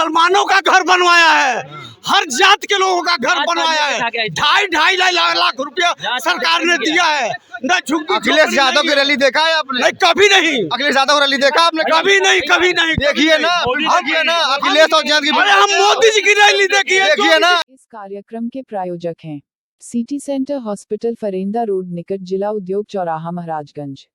मुसलमानों का घर बनवाया है, हर जात के लोगों का घर बनवाया है। 2.5 लाख रुपया सरकार ने दिया है। न झुग्गी अखिलेश यादव की रैली देखा है आपने? नहीं, कभी नहीं। अखिलेश यादव की रैली देखा आपने? कभी नहीं, कभी नहीं। देखिए ना, देखिए ना अखिलेश और जयंत की। अरे हम मोदी जी की रैली देखिए ना। इस कार्यक्रम के प्रायोजक हैं city centre hospital, Pharenda road निकट, जिला उद्योग चौराहा, महाराजगंज।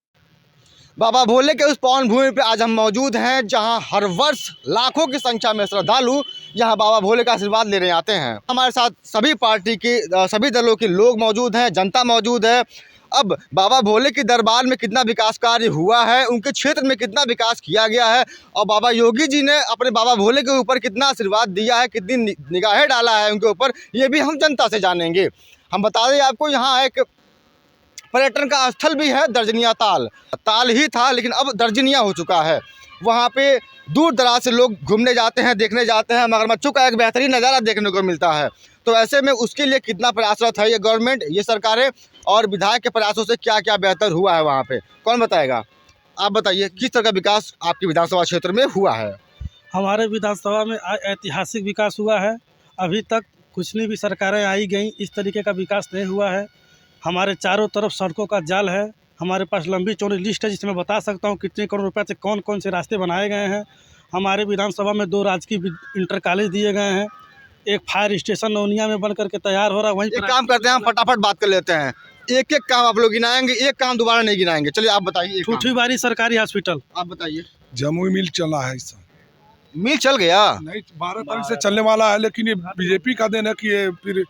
बाबा भोले के उस पावन भूमि पे आज हम मौजूद हैं जहां हर वर्ष लाखों की संख्या में श्रद्धालु यहां बाबा भोले का आशीर्वाद लेने आते हैं। हमारे साथ सभी पार्टी के सभी दलों के लोग मौजूद हैं, जनता मौजूद है। अब बाबा भोले के दरबार में कितना विकास कार्य हुआ है, उनके क्षेत्र में कितना विकास किया गया है और बाबा योगी जी ने अपने बाबा भोले के ऊपर कितना आशीर्वाद दिया है, कितनी निगाहें डाला है उनके ऊपर, ये भी हम जनता से जानेंगे। हम बता दें आपको, यहाँ एक पर्यटन का स्थल भी है, दर्जनिया ताल ही था लेकिन अब दर्जनिया हो चुका है। वहाँ पे दूर दराज से लोग घूमने जाते हैं, देखने जाते हैं। मगरमच्छों का एक बेहतरीन नज़ारा देखने को मिलता है। तो ऐसे में उसके लिए कितना प्रयासरत है ये गवर्नमेंट, ये सरकारें, और विधायक के प्रयासों से क्या क्या बेहतर हुआ है वहाँ पे, कौन बताएगा? आप बताइए, किस तरह का विकास आपकी विधानसभा क्षेत्र में हुआ है? हमारे विधानसभा में ऐतिहासिक विकास हुआ है। अभी तक कुछ नहीं भी सरकारें आई गई इस तरीके का विकास नहीं हुआ है। हमारे चारों तरफ सड़कों का जाल है। हमारे पास लंबी चौड़ी लिस्ट है जिसमें बता सकता हूँ कितने करोड़ रुपए से कौन कौन से रास्ते बनाए गए हैं। हमारे विधानसभा में 2 राजकीय इंटर कॉलेज दिए गए हैं। एक फायर स्टेशन नौनिया में बन करके तैयार हो रहा है। वहीं एक काम करते हैं, हम फटाफट बात कर लेते हैं। एक एक काम आप लोग गिनाएंगे, एक काम दोबारा नहीं गिनाएंगे। चलिए आप बताइए। ठूठीबारी सरकारी हॉस्पिटल, आप बताइए। जमुई मिल चला है इस मिल चल गया? नहीं, 12 तारीख से चलने वाला है, लेकिन ये बीजेपी का देन है कि ये फिर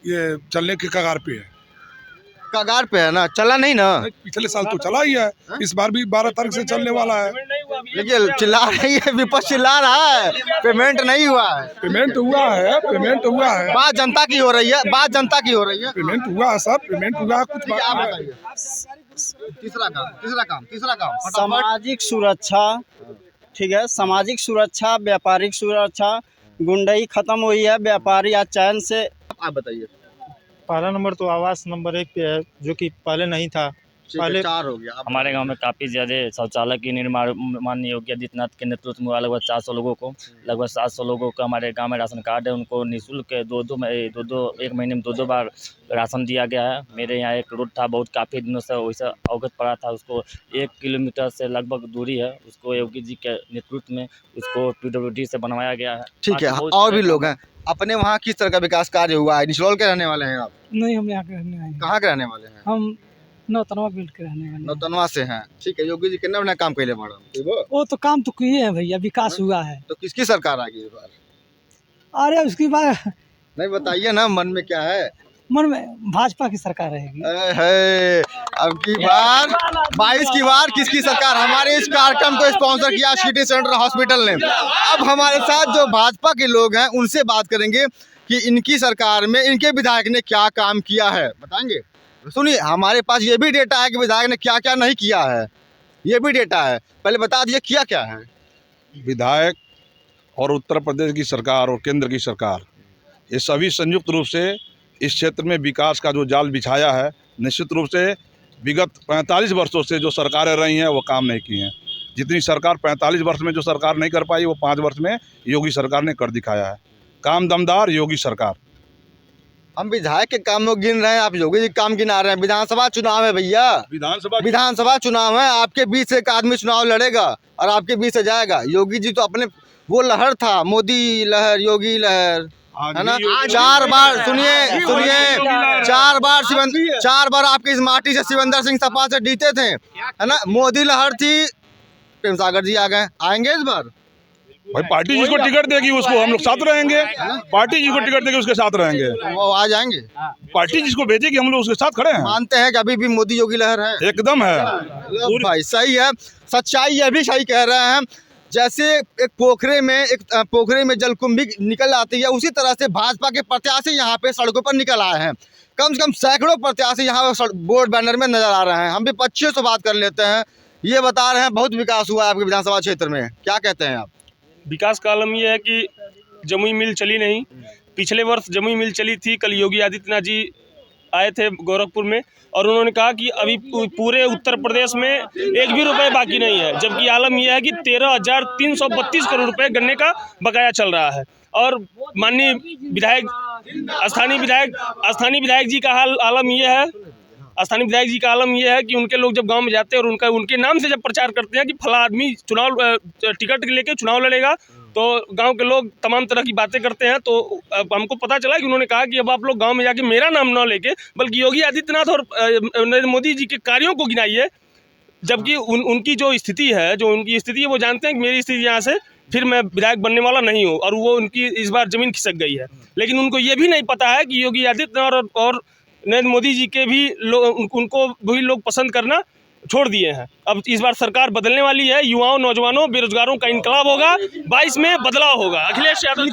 ये चलने के कगार पे है। कगार पे है ना, चला नहीं ना? पिछले साल तो चला ही है, इस बार भी 12 तारीख से चलने वाला है। लेकिन चिल्ला रही है, विपक्ष चिल्ला रहा है, पेमेंट नहीं हुआ है। पेमेंट हुआ है, पेमेंट हुआ है। बात जनता की हो रही है, बात जनता की हो रही है। पेमेंट हुआ है सर, पेमेंट हुआ है। कुछ आप बात बताइए। तीसरा काम सामाजिक सुरक्षा, ठीक है, सामाजिक सुरक्षा, व्यापारिक सुरक्षा, गुंडई खत्म हुई है, व्यापारी आज चैन से। आप बताइए। पहला नंबर तो आवास नंबर 1 पे है, जो कि पहले नहीं था। पहले 4 हो गया। हमारे गांव में काफ़ी ज़्यादा शौचालय की निर्माण माननीय योगी आदित्यनाथ के नेतृत्व में हुआ। लगभग 400 लोगों को, लगभग 700 लोगों का हमारे गांव में राशन कार्ड है। उनको निःशुल्क एक महीने में 2 बार राशन दिया गया है। मेरे यहाँ एक रोड था, बहुत काफ़ी दिनों से वैसे अवगत पड़ा था, उसको 1 किलोमीटर से लगभग दूरी है, उसको योगी जी के नेतृत्व में उसको PWD से बनवाया गया है। ठीक है, और भी लोग हैं। अपने वहाँ किस तरह का विकास कार्य हुआ है? निचलौल के रहने वाले हैं आप? नहीं, हम यहाँ के रहने आए हैं। कहाँ के रहने वाले हैं? हम नौतनवा बिल्ड के रहने वाले हैं। नौतनवा से हैं। ठीक है, योगी जी कितना बड़ा काम कैले बाड़ा? वो तो काम तो किए हैं भैया, विकास हुआ है। तो किसकी सरकार आ गई इस बार? अरे उसकी बात नहीं बताइए ना, मन में क्या है? मन में भाजपा की सरकार रहेगी। अब की बार 22 की बार किसकी सरकार? हमारे इस कार्यक्रम को स्पॉन्सर किया सिटी सेंटर हॉस्पिटल ने। अब हमारे साथ जो भाजपा के लोग हैं उनसे बात करेंगे कि इनकी सरकार में इनके विधायक ने क्या काम किया है, बताएंगे। सुनिए, हमारे पास ये भी डेटा है कि विधायक ने क्या क्या नहीं किया है, ये भी डेटा है। पहले बता दीजिए किया क्या है। विधायक और उत्तर प्रदेश की सरकार और केंद्र की सरकार, ये सभी संयुक्त रूप से इस क्षेत्र में विकास का जो जाल बिछाया है। निश्चित रूप से विगत 45 वर्षों से जो सरकारें रही हैं वो काम नहीं की हैं। जितनी सरकार 45 वर्ष में जो सरकार नहीं कर पाई, वो 5 वर्ष में योगी सरकार ने कर दिखाया है। काम दमदार योगी सरकार। हम विधायक के कामों गिन रहे हैं, आप योगी जी काम गिना रहे हैं। विधानसभा चुनाव है भैया, विधानसभा चुनाव है। आपके बीच से एक आदमी चुनाव लड़ेगा और आपके बीच से जाएगा। योगी जी तो अपने वो लहर था, मोदी लहर, योगी लहर, है ना। 4 बार सुनिए 4 बार आपके इस माटी से शिवेंद्र सिंह सपा से जीते थे, है ना। मोदी लहर थी, प्रेम सागर जी आ गए, आएंगे इस बार? भाई पार्टी जिसको टिकट देगी उसको हम लोग साथ रहेंगे। पार्टी जिसको टिकट देगी उसके साथ रहेंगे। वो आ जाएंगे। पार्टी जिसको भेजेगी हम लोग उसके साथ खड़े हैं। मानते हैं कि अभी भी मोदी योगी लहर है? एकदम है भाई, सही है। सच्चाई ये भी सही कह रहे हैं। जैसे एक पोखरे में जलकुंभी निकल आती है, उसी तरह से भाजपा के प्रत्याशी यहाँ पे सड़कों पर निकल आए हैं। कम से कम सैकड़ों प्रत्याशी यहाँ बोर्ड बैनर में नजर आ रहे हैं। हम भी पक्षियों से बात कर लेते हैं, ये बता रहे हैं बहुत विकास हुआ है आपके विधानसभा क्षेत्र में, क्या कहते हैं आप? विकास का आलम ये है कि जमुई मिल चली नहीं। पिछले वर्ष जमुई मिल चली थी, कल योगी आदित्यनाथ जी आए थे गोरखपुर में, और उन्होंने कहा कि अभी पूरे उत्तर प्रदेश में एक भी रुपए बाकी नहीं है, जबकि आलम यह है कि 13,332 करोड़ रुपए गन्ने का बकाया चल रहा है। और माननीय विधायक स्थानीय विधायक जी का आलम यह है, स्थानीय विधायक जी का आलम यह है कि उनके लोग जब गांव में जाते हैं और उनके नाम से जब प्रचार करते हैं कि फला आदमी चुनाव टिकट लेके चुनाव लड़ेगा, तो गांव के लोग तमाम तरह की बातें करते हैं। तो अब हमको पता चला कि उन्होंने कहा कि अब आप लोग गांव में जाके मेरा नाम न लेके बल्कि योगी आदित्यनाथ और नरेंद्र मोदी जी के कार्यों को गिनाइए, जबकि उनकी जो स्थिति है, वो जानते हैं कि मेरी स्थिति यहाँ से फिर मैं विधायक बनने वाला नहीं हूँ, और वो उनकी इस बार ज़मीन खिसक गई है। लेकिन उनको ये भी नहीं पता है कि योगी आदित्यनाथ और नरेंद्र मोदी जी के भी उनको भी लोग पसंद करना छोड़ दिए हैं। अब इस बार सरकार बदलने वाली है, युवाओं, नौजवानों, बेरोजगारों का इनकलाब होगा, 22 में बदलाव होगा। अखिलेश यादव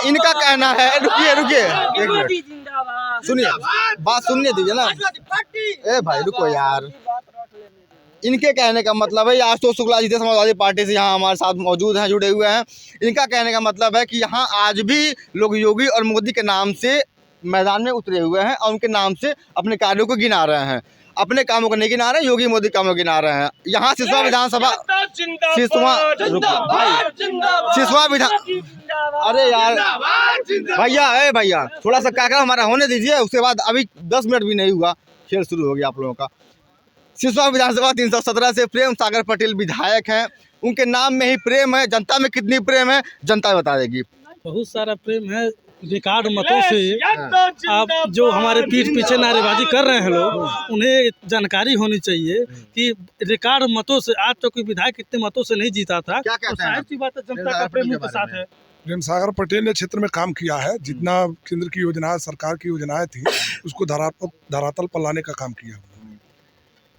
इनका कहना है, रुकिए एक मिनट सुनिए, बात सुनने दीजिए ना। ए भाई रुको यार, इनके कहने का मतलब है, आशुतोष शुक्ला जी समाजवादी पार्टी से यहाँ हमारे साथ मौजूद हैं, जुड़े हुए हैं। इनका कहने का मतलब है कि यहाँ आज भी लोग योगी और मोदी के नाम से मैदान में उतरे हुए हैं और उनके नाम से अपने कार्यों को गिना रहे हैं। अपने कामों को नहीं गिना रहे, योगी मोदी कामों को गिना रहे हैं। यहाँ सिसवा विधानसभा अरे यार भैया थोड़ा सा कार्यक्रम हमारा होने दीजिए, उसके बाद अभी 10 मिनट भी नहीं हुआ, खेल शुरू हो गया आप लोगों का। सिसवा विधानसभा 317 से प्रेम सागर पटेल विधायक हैं, उनके नाम में ही प्रेम है। जनता में कितनी प्रेम है जनता बता देगी। बहुत सारा प्रेम है। रिकॉर्ड मतों से आप जो हमारे पीठ पीछे नारेबाजी कर रहे हैं लोग, उन्हें जानकारी होनी चाहिए कि रिकॉर्ड मतों से आज तक कोई विधायक इतने मतों से नहीं जीता था। क्या कहते हैं? जाहिर सी बात है, जनता का प्रेम उनके साथ है। प्रेम सागर पटेल ने क्षेत्र में काम किया है, जितना केंद्र की योजनाएं, सरकार की योजनाएं थी, उसको धरातल पर लाने का काम किया।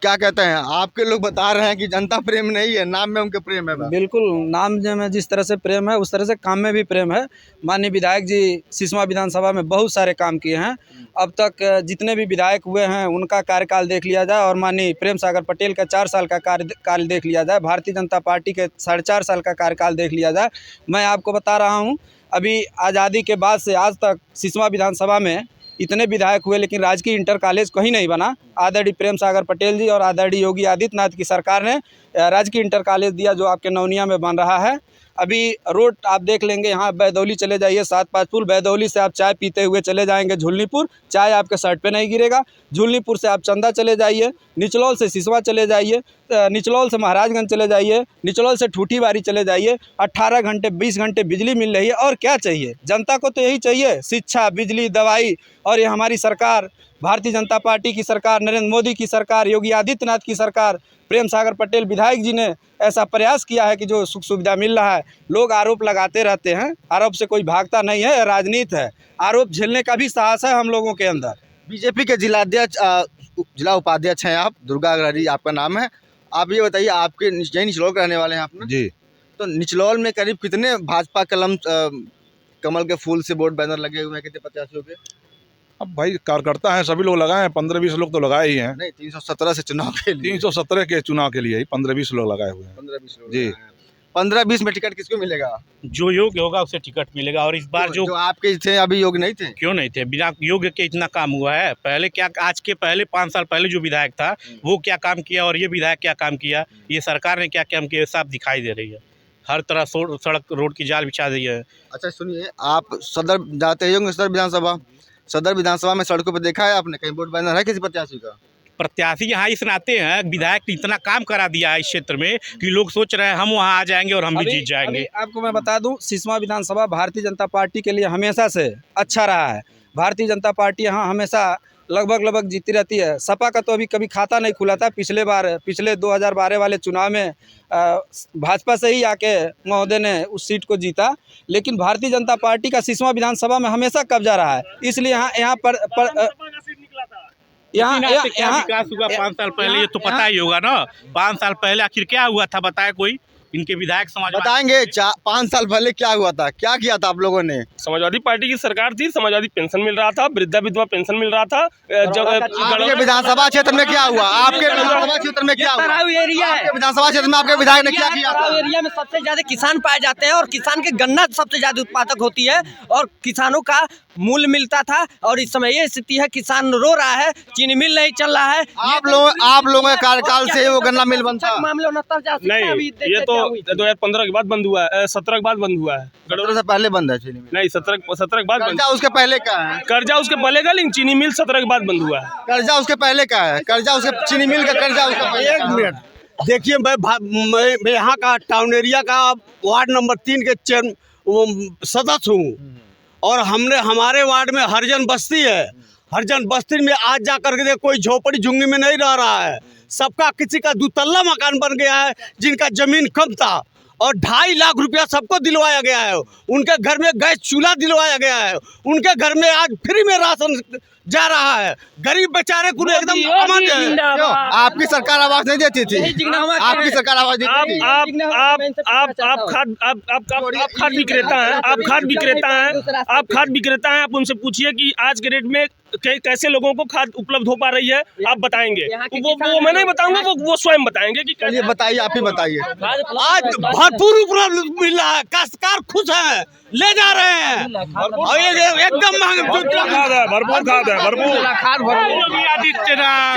क्या कहते हैं? आपके लोग बता रहे हैं कि जनता प्रेम नहीं है, नाम में उनके प्रेम है। बिल्कुल, नाम में जिस तरह से प्रेम है उस तरह से काम में भी प्रेम है। माननीय विधायक जी सिसवा विधानसभा में बहुत सारे काम किए हैं। अब तक जितने भी विधायक हुए हैं उनका कार्यकाल देख लिया जाए और माननीय प्रेम सागर पटेल का 4 साल का कार्यकाल देख लिया जाए, भारतीय जनता पार्टी के 4.5 साल का कार्यकाल देख लिया जाए। मैं आपको बता रहा हूँ, अभी आज़ादी के बाद से आज तक सिसवा विधानसभा में इतने विधायक हुए लेकिन राजकीय इंटर कॉलेज कहीं नहीं बना। आदरणीय प्रेम सागर पटेल जी और आदरणीय योगी आदित्यनाथ की सरकार ने राजकीय इंटर कॉलेज दिया, जो आपके नवनिया में बन रहा है। अभी रोड आप देख लेंगे, यहाँ बैदौली चले जाइए, 7-5 पुल, बैदौली से आप चाय पीते हुए चले जाएंगे झुलनीपुर, चाय आपके शर्ट पे नहीं गिरेगा। झुलनीपुर से आप चंदा चले जाइए, निचलौल से सिसवा चले जाइए, निचलौल से महाराजगंज चले जाइए, निचलौल से ठूठीबारी चले जाइए। 18 घंटे 20 घंटे बिजली मिल रही है। और क्या चाहिए जनता को? तो यही चाहिए, शिक्षा, बिजली, दवाई। और ये हमारी सरकार, भारतीय जनता पार्टी की सरकार, नरेंद्र मोदी की सरकार, योगी आदित्यनाथ की सरकार, प्रेम सागर पटेल विधायक जी ने ऐसा प्रयास किया है कि जो सुख सुविधा मिल रहा है। लोग आरोप लगाते रहते हैं, आरोप से कोई भागता नहीं है, राजनीति है, आरोप झेलने का भी साहस है हम लोगों के अंदर। बीजेपी के जिला उपाध्यक्ष हैं आप, दुर्गा अग्रवाल आपका नाम है। आप ये बताइए, आपके यही निचलौल के रहने वाले हैं आप ना? जी। तो निचलौल में करीब कितने भाजपा कमल के फूल से बोर्ड बैनर लगे हुए हैं, कितने प्रत्याशियों के? अब भाई कार्यकर्ता हैं, सभी लोग लगाए हैं, 15-20 लोग तो लगाए ही हैं। नहीं, 317 से चुनाव के लिए, 317 के चुनाव के लिए ही 15-20 लोग लगाए हुए हैं। 15-20 लोग जी। 15-20 में टिकट किसको मिलेगा? जो योग्य होगा उसे टिकट मिलेगा। और इस बार जो आपके थे अभी योग्य नहीं थे? क्यों नहीं थे? बिना योग्य के इतना काम हुआ है? पहले क्या, आज के पहले 5 साल पहले जो विधायक था वो क्या काम किया और ये विधायक क्या काम किया, ये सरकार ने क्या काम किया, साफ दिखाई दे रही है। हर तरह सड़क रोड की जाल बिछा दी है। अच्छा सुनिए, आप सदर जाते होंगे, सदर विधानसभा में सड़कों पर देखा है आपने कहीं बोर्ड बैनर है किसी प्रत्याशी का? प्रत्याशी यहाँ इस नाते हैं, विधायक ने इतना काम करा दिया है इस क्षेत्र में कि लोग सोच रहे हैं हम वहाँ आ जाएंगे और हम भी जीत जाएंगे। आपको मैं बता दूं, सिसवा विधानसभा भारतीय जनता पार्टी के लिए हमेशा से अच्छा रहा है। भारतीय जनता पार्टी यहाँ हमेशा लगभग जीती रहती है। सपा का तो अभी कभी खाता नहीं खुला था। पिछले 2012 वाले चुनाव में भाजपा से ही आके महोदय ने उस सीट को जीता, लेकिन भारतीय जनता पार्टी का सिसवा विधानसभा में हमेशा कब्जा रहा है। इसलिए यहाँ विकास हुआ 5 साल पहले, ये तो पता ही होगा ना। 5 साल पहले आखिर क्या हुआ था बताए कोई? इनके विधायक समाजवादी बताएंगे 5 साल पहले क्या हुआ था, क्या किया था आप लोगों ने? समाजवादी पार्टी की सरकार थी, समाजवादी पेंशन मिल रहा था, वृद्धा विधवा पेंशन मिल रहा था। आपके विधानसभा क्षेत्र में क्या हुआ? आपके विधानसभा क्षेत्र में क्या हुआ? आपके विधानसभा क्षेत्र में आपके विधायक ने क्या किया था? एरिया में सबसे ज्यादा किसान पाए जाते हैं और किसान के गन्ना सबसे ज्यादा उत्पादक होती है और किसानों का मूल्य मिलता था। और इस समय ये स्थिति है, किसान रो रहा है, चीनी मिल नहीं चल रहा है। आप लोगों के कार्यकाल से वो गन्ना मिल बनता मामले नहीं, ये तो 2015 के बाद बंद हुआ है, 17 के बाद बंद हुआ है। गडोरे से पहले बंद है चीनी मिल? नहीं, 17 के बाद बंद। कर्जा उसके पहले का है? कर्जा उसके पहले का, लेकिन चीनी मिल 17 के बाद बंद हुआ है। कर्जा उसके पहले का है? कर्जा उसके चीनी मिल का कर्जा उसका पहले? 1 मिनट देखिए, मैं यहाँ का टाउन एरिया का वार्ड नंबर 3 के सदस्य हूँ और हमारे वार्ड में हरिजन बस्ती है। हरिजन बस्ती में आज जा करके देख, कोई झोपड़ी झुंगी में नहीं रह रहा है। सबका किसी का 2 तल्ला मकान बन गया है, जिनका जमीन कम था और 2.5 लाख रुपया सबको दिलवाया गया है। उनके घर में गैस चूल्हा दिलवाया गया है, उनके घर में आज फ्री में राशन जा रहा है। गरीब बेचारे को एकदम अमन है। आपकी सरकार आवाज नहीं देती थी? आपकी सरकार आवाज देती थी? आप खाद विक्रेता हैं, आप उनसे पूछिए कि आज के रेट में कैसे लोगों को खाद उपलब्ध हो पा रही है, आप बताएंगे। वो मैं नहीं बताऊंगा, वो स्वयं बताएंगे कि चलिए बताइए, आप ही बताइए। आज भरपूर उपलब्ध मिल रहा है, काश्तकार खुश है, ले जा रहे हैं और एकदम भरपूर खाद है, भरपूर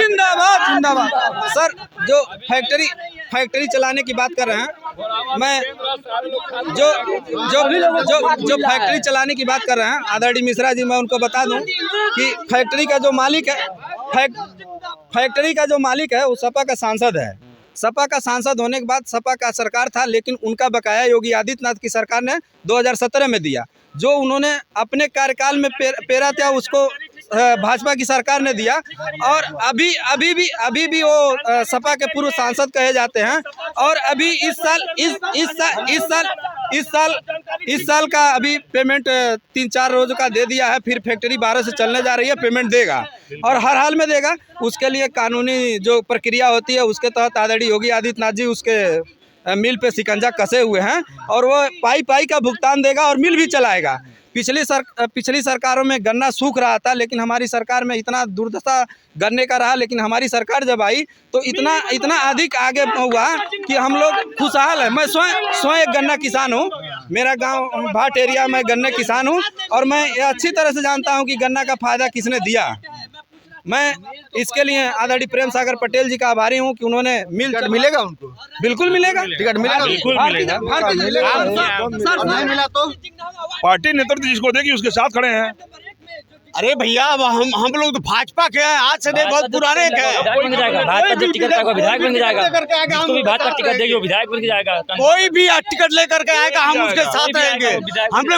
जिंदाबाद जिंदाबाद। सर, जो फैक्ट्री चलाने की बात कर रहे हैं, मैं जो फैक्ट्री चलाने की बात कर रहे हैं आदरणीय मिश्रा जी, मैं उनको बता दूं कि फैक्ट्री का जो मालिक है वो सपा का सांसद है। सपा का सांसद होने के बाद सपा का सरकार था, लेकिन उनका बकाया योगी आदित्यनाथ की सरकार ने 2017 में दिया। जो उन्होंने अपने कार्यकाल में पेरा था, उसको भाजपा की सरकार ने दिया और अभी भी वो सपा के पूर्व सांसद कहे जाते हैं। और अभी इस साल का अभी पेमेंट 3-4 रोज का दे दिया है, फिर फैक्ट्री 12 से चलने जा रही है, पेमेंट देगा और हर हाल में देगा। उसके लिए कानूनी जो प्रक्रिया होती है उसके तहत आदरणीय योगी आदित्यनाथ जी उसके मिल पे शिकंजा कसे हुए हैं और वो पाई का भुगतान देगा और मिल भी चलाएगा। पिछली सरकारों में गन्ना सूख रहा था, लेकिन हमारी सरकार में इतना दुर्दशा गन्ने का रहा, लेकिन हमारी सरकार जब आई तो इतना अधिक आगे हुआ कि हम लोग खुशहाल है। मैं स्वयं एक गन्ना किसान हूँ, मेरा गांव भाट एरिया में गन्ने किसान हूँ और मैं अच्छी तरह से जानता हूँ कि गन्ना का फायदा किसने दिया। मैं इसके लिए आदरणीय प्रेम सागर पटेल जी का आभारी हूँ कि उन्होंने मिलेगा उनको? बिल्कुल मिलेगा, टिकट मिलेगा, बिल्कुल मिलेगा। नहीं मिला तो पार्टी नेतृत्व जिसको देगी उसके साथ खड़े हैं। अरे भैया, अब हम लोग तो भाजपा के हैं, आज से नहीं, बहुत पुराने के हैं। भाजपा जो टिकट पाएगा विधायक बन के जाएगा, जिसको भी भाजपा टिकट देगी वो विधायक बन के जाएगा। कोई भी टिकट लेकर के आएगा, हम उसके साथ रहेंगे। हमने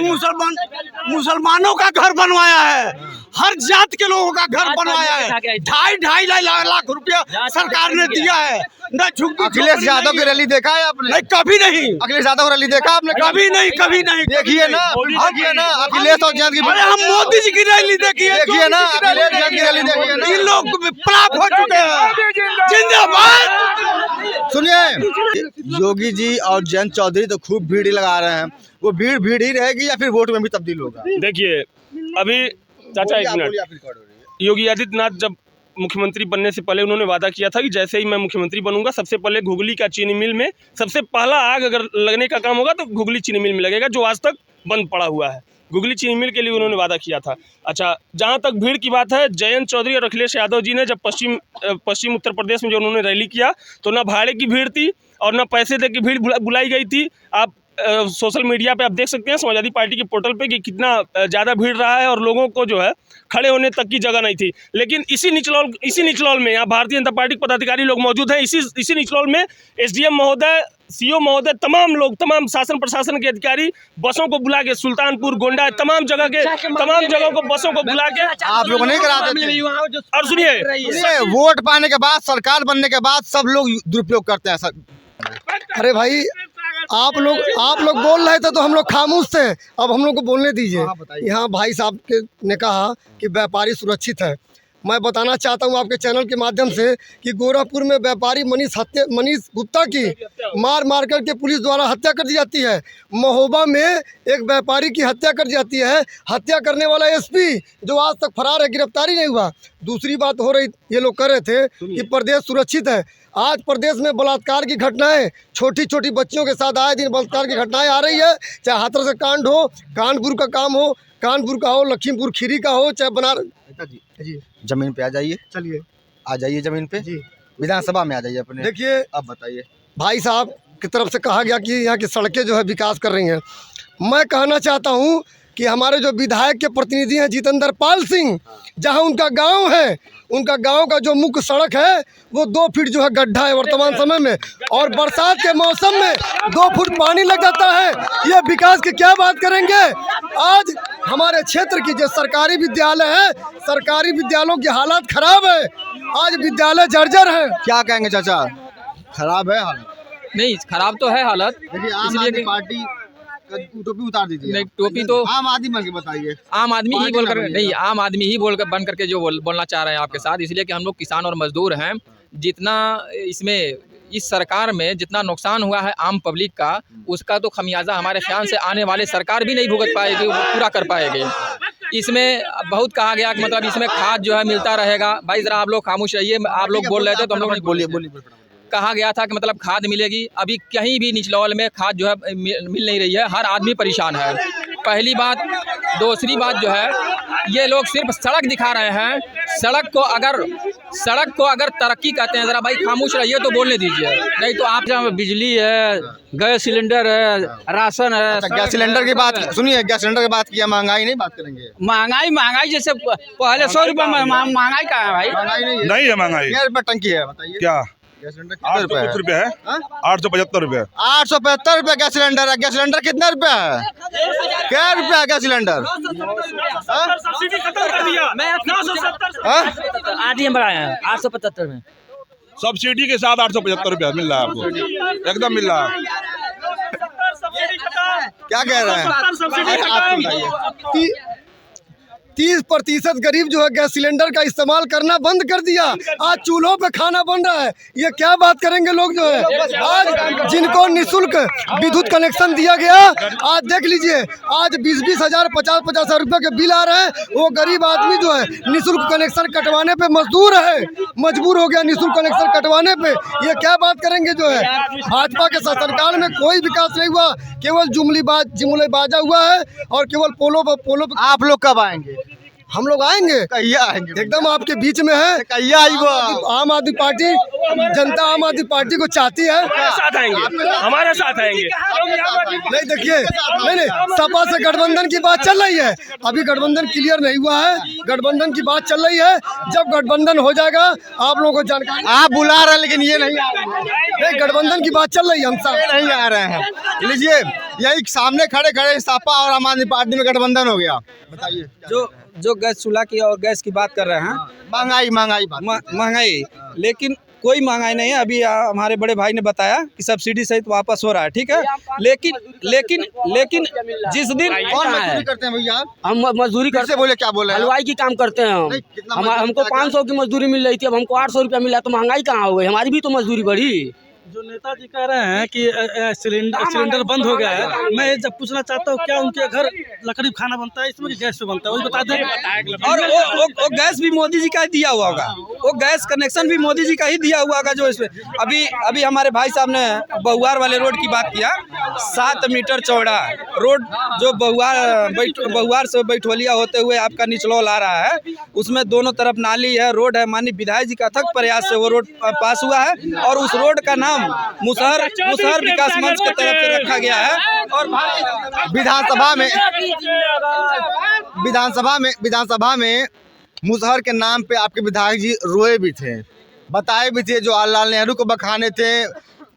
मुसलमानों का घर बनवाया है, हर जात के लोगों का घर बनवाया है। 2.5 लाख रुपया सरकार ने दिया है। न अखिलेश यादव की रैली देखा है आपने? नहीं, कभी नहीं। अखिलेश यादव की रैली देखा आपने? कभी नहीं। देखिए ना अखिलेश और जयंत की। अरे हम मोदी जी की रैली देखिए ना, अखिलेश जयंत की रैली देखिए ना। इन लोग पलाप हो चुके हैं। जिंदाबाद। सुनिए, योगी जी और जयंत चौधरी तो खूब भीड़ लगा रहे हैं, वो भीड़ ही रहेगी या फिर वोट में भी तब्दील होगा? देखिए, अभी चाचा एक मिनट, योगी आदित्यनाथ जब मुख्यमंत्री बनने से पहले उन्होंने वादा किया था कि जैसे ही मैं मुख्यमंत्री बनूंगा सबसे पहले घुगली का चीनी मिल में सबसे पहला आग अगर लगने का काम होगा तो घुगली चीनी मिल में लगेगा, जो आज तक बंद पड़ा हुआ है। घुगली चीनी मिल के लिए उन्होंने वादा किया था। अच्छा, जहां तक भीड़ की बात है, जयंत चौधरी और अखिलेश यादव जी ने जब पश्चिम उत्तर प्रदेश में जो उन्होंने रैली किया तो ना भाड़े की भीड़ थी और ना पैसे दे के भीड़ बुलाई गई थी। आप सोशल मीडिया पे आप देख सकते हैं, समाजवादी पार्टी के पोर्टल पे कि कितना ज़्यादा भीड़ रहा है और लोगों को जो है खड़े होने तक की जगह नहीं थी। लेकिन इसी निचलौल में यहाँ भारतीय जनता पार्टी के पदाधिकारी लोग मौजूद हैं। इसी निचलौल में एसडीएम महोदय, सीओ महोदय, तमाम शासन प्रशासन के अधिकारी बसों को बुला के सुल्तानपुर, गोंडा, तमाम जगहों को बसों को बुला के आप लोग नहीं कराते थे? और सुनिए, वोट पाने के बाद, सरकार बनने के बाद सब लोग दुरुपयोग करते हैं सर। अरे भाई, आप लोग बोल रहे थे तो हम लोग खामोश थे, अब हम लोग को बोलने दीजिए। यहाँ भाई साहब ने कहा कि व्यापारी सुरक्षित है, मैं बताना चाहता हूं आपके चैनल के माध्यम से कि गोरखपुर में व्यापारी मनीष गुप्ता की मार मार करके पुलिस द्वारा हत्या कर दी जाती है। महोबा में एक व्यापारी की हत्या कर दी जाती है। हत्या करने वाला एसपी जो आज तक फरार है, गिरफ्तारी नहीं हुआ। दूसरी बात हो रही, ये लोग कह रहे थे कि प्रदेश सुरक्षित है। आज प्रदेश में बलात्कार की घटनाएं, छोटी छोटी बच्चियों के साथ आए दिन बलात्कार की घटनाएं आ रही है। चाहे हाथरस का कांड हो, कानपुर का काम हो, कानपुर का हो, लखीमपुर खीरी का हो, चाहे बनारस जी जमीन पे आ जाइए, चलिए आ जाइए जमीन पे जी, विधानसभा में आ जाइए अपने। देखिए अब बताइए, भाई साहब की तरफ से कहा गया कि यहाँ की सड़कें जो है विकास कर रही हैं। मैं कहना चाहता हूँ कि हमारे जो विधायक के प्रतिनिधि हैं जितेंद्र पाल सिंह, जहाँ उनका गांव है, उनका गांव का जो मुख्य सड़क है वो 2 फीट जो है गड्ढा है वर्तमान समय में, और बरसात के मौसम में 2 फुट पानी लग जाता है। ये विकास की क्या बात करेंगे? आज हमारे क्षेत्र की जो सरकारी विद्यालय है, सरकारी विद्यालयों की हालत खराब है। आज विद्यालय जर्जर है। क्या कहेंगे चाचा, खराब है हालत? नहीं, खराब तो है हालत। देखिए आम आदमी पार्टी टोपी उतार दीजिए। नहीं, टोपी तो आम आदमी बन के बताइए। आम आदमी ही बोल कर नहीं, पार्टी आम आदमी ही बोल कर बन करके जो बोलना चाह रहे हैं आपके साथ, इसलिए कि हम लोग किसान और मजदूर हैं। जितना इसमें इस सरकार में जितना नुकसान हुआ है आम पब्लिक का, उसका तो खमियाजा हमारे ख्याल से आने वाले सरकार भी नहीं भुगत पाएगी, पूरा कर पाएगी। इसमें बहुत कहा गया कि मतलब इसमें खाद जो है मिलता रहेगा। भाई जरा आप लोग खामोश रहिए, आप लोग बोल रहे थे तो हम लोग बोलिए। कहा गया था कि मतलब खाद मिलेगी, अभी कहीं भी निचलौल में खाद जो है मिल नहीं रही है। हर आदमी परेशान है, पहली बात। दूसरी बात जो है, ये लोग सिर्फ सड़क दिखा रहे हैं। सड़क को अगर तरक्की कहते हैं, ज़रा भाई खामोश रहिए तो बोलने दीजिए, नहीं तो आप जहाँ बिजली है, गैस सिलेंडर है, राशन है। अच्छा, गैस सिलेंडर की बात सुनिए, गैस सिलेंडर की बात किया, महंगाई नहीं बात करेंगे। महंगाई जैसे पहले 100 रुपये में महंगाई का है भाई? महंगाई नहीं है महंगाई। क्या रुपये टंकी है बताइए? क्या गैस सिलेंडर कितने रुपए है? 875 रुपये है। 875 रुपये। 875 रुपये गैस सिलेंडर है। गैस सिलेंडर कितने रुपए है? क्या रुपया है गैस सिलेंडर? सब्सिडी खत्म कर दिया। 970 आरडीएम बढ़ाए हैं 875 में। सब्सिडी के साथ 875 रुपया मिल रहा है आपको, एकदम मिल रहा है। क्या कह रहे हैं? 30% गरीब जो है गैस सिलेंडर का इस्तेमाल करना बंद कर दिया। आज चूल्हों पे खाना बन रहा है। ये क्या बात करेंगे लोग जो है? आज जिनको निःशुल्क विद्युत कनेक्शन दिया गया, आज देख लीजिए, आज 20-20 हज़ार 50-50 हज़ार रुपये के बिल आ रहे हैं। वो गरीब आदमी जो है निःशुल्क कनेक्शन कटवाने पे मजबूर हो गया निःशुल्क कनेक्शन कटवाने पे। ये क्या बात करेंगे जो है? भाजपा के शासनकाल में कोई विकास नहीं हुआ, केवल जुमलेबाजा हुआ है और केवल पोलो। आप लोग कब आएंगे? हम लोग आएंगे, कहिया आएंगे? एकदम आपके बीच में है। कहिया आई वो? आम आदमी पार्टी, जनता आम आदमी पार्टी को चाहती है। हमारे साथ आएंगे। नहीं देखिए, नहीं, सपा से गठबंधन की बात चल रही है। अभी गठबंधन क्लियर नहीं हुआ है, गठबंधन की बात चल रही है। जब गठबंधन हो जाएगा आप लोगों को जानकारी। आप बुला रहे हैं लेकिन ये नहीं आ रहे हैं। नहीं, गठबंधन की बात चल रही है, हम सब नहीं आ रहे हैं। लीजिए, यही सामने खड़े सपा और आम आदमी पार्टी में गठबंधन हो गया। बताइए, जो गैस चूल्हा की और गैस की बात कर रहे हैं, महंगाई, लेकिन कोई महंगाई नहीं है। अभी हमारे बड़े भाई ने बताया कि सब्सिडी सहित वापस हो रहा है, ठीक है। लेकिन जिस दिन कौन मजदूरी करते हैं भैया? हम मजदूरी करते बोले, क्या बोले? हलवाई की काम करते हैं हम। हमको 500 की मजदूरी मिल रही थी, अब हमको 800 रुपया मिला, तो महंगाई कहाँ हो गई? हमारी भी तो मजदूरी बढ़ी। जो नेताजी कह रहे हैं कि सिलेंडर बंद हो गया है, मैं जब पूछना चाहता हूँ क्या उनके घर लकड़ी खाना बनता है इसमें कि गैस पे बनता है? वही बता दें। और वो गैस भी मोदी जी का ही दिया हुआ होगा, वो गैस कनेक्शन भी मोदी जी का ही दिया हुआ होगा। जो इसमें अभी हमारे भाई साहब ने बहुआर वाले रोड की बात किया, 7 मीटर चौड़ा रोड जो बहुआर से बैठवलिया होते हुए आपका निचलौल आ रहा है, उसमें दोनों तरफ नाली है, रोड है। माननीय विधायक जी का अथक प्रयास से वो रोड पास हुआ है और उस रोड का नाम मुसहर विकास मंच की तरफ से रखा गया है। और विधानसभा में मुसहर के नाम पे आपके विधायक जी रोए भी थे, बताए भी थे। जो जवाहरलाल नेहरू को बखाने थे,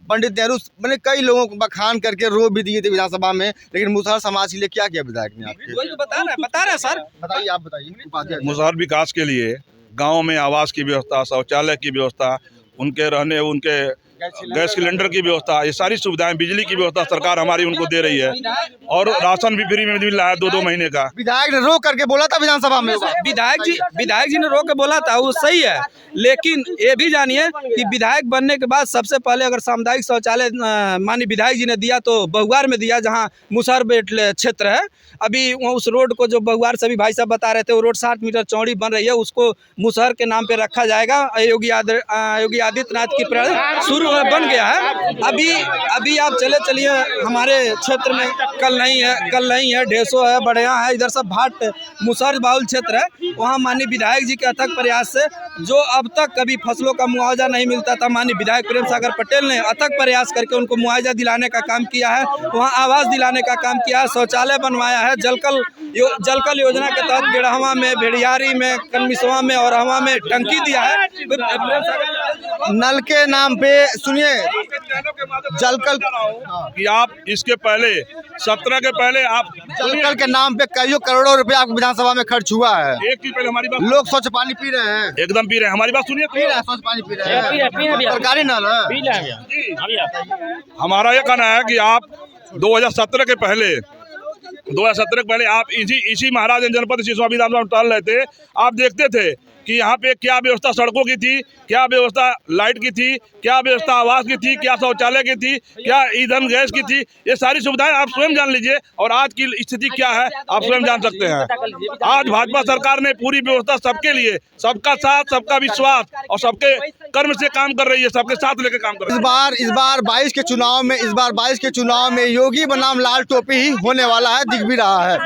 पंडित नेहरू, मैंने कई लोगों को बखान करके रो भी दिए थे विधानसभा में। लेकिन मुसहर समाज के लिए क्या किया विधायक ने आपके? वही तो बता रहे सर। बताइए, आप बताइए। मुसहर विकास के लिए गाँव में आवास की व्यवस्था, शौचालय की व्यवस्था, उनके रहने, उनके गैस सिलेंडर की व्यवस्था, ये सारी सुविधाएं, बिजली की व्यवस्था सरकार हमारी उनको दे रही है और राशन भी फ्री में मिल रहा है 2-2 महीने का। विधायक ने रोक करके बोला था विधानसभा में, विधायक जी ने रोक के बोला था, वो सही है, लेकिन ये भी जानिए कि विधायक बनने के बाद सबसे पहले अगर सामुदायिक शौचालय माननीय विधायक जी ने दिया तो बहुआर में दिया, जहाँ मुसहर क्षेत्र है। अभी उस रोड को जो बहुआर सभी भाई साहब बता रहे थे, वो रोड 60 मीटर चौड़ी बन रही है, उसको मुसहर के नाम पे रखा जाएगा। योगी आदित्यनाथ की प्रेरणा शुरू बन गया है। अभी आप चलिए हमारे क्षेत्र में कल नहीं है, ढेसो है, बढ़िया है, इधर सब भाट मुसहर बाहुल क्षेत्र है। वहाँ माननीय विधायक जी के अथक प्रयास से, जो अब तक कभी फसलों का मुआवजा नहीं मिलता था, माननीय विधायक प्रेम सागर पटेल ने अथक प्रयास करके उनको मुआवजा दिलाने का काम किया है, वहाँ आवास दिलाने का काम किया है, शौचालय बनवाया है, जलकल योजना के तहत गेड़हवा में, भेड़ियारी में, कनमिसवा में और हवा में टंकी दिया है। नल के नाम पे सुनिए, जलकल कि आप इसके पहले 17 के पहले आप जलकल के नाम पे कईयों करोड़ों रुपए आपको विधानसभा में खर्च हुआ है। एक चीज पहले हमारी बात, लोग स्वच्छ पानी पी रहे हैं, एकदम पी रहे हैं, हमारी बात सुनिए, पी रहे हैं, स्वच्छ पानी पी रहे हैं, सरकारी नल है। हमारा ये कहना है कि आप 2017 के पहले आप इसी महाराज जनपद सिसवा विधानसभा में टहल रहे थे, आप देखते थे कि यहाँ पे क्या व्यवस्था सड़कों की थी, क्या व्यवस्था लाइट की थी, क्या व्यवस्था आवास की थी, क्या शौचालय की थी, क्या ईंधन गैस की थी। ये सारी सुविधाएं आप स्वयं जान लीजिए और आज की स्थिति क्या है आप स्वयं जान सकते हैं। आज भाजपा सरकार ने पूरी व्यवस्था सबके लिए, सबका साथ, सबका विश्वास और सबके कर्म से काम कर रही है, सबके साथ लेकर काम कर रही है। इस बार 22 के चुनाव में योगी बनाम लाल टोपी ही होने वाला है, दिख भी रहा है।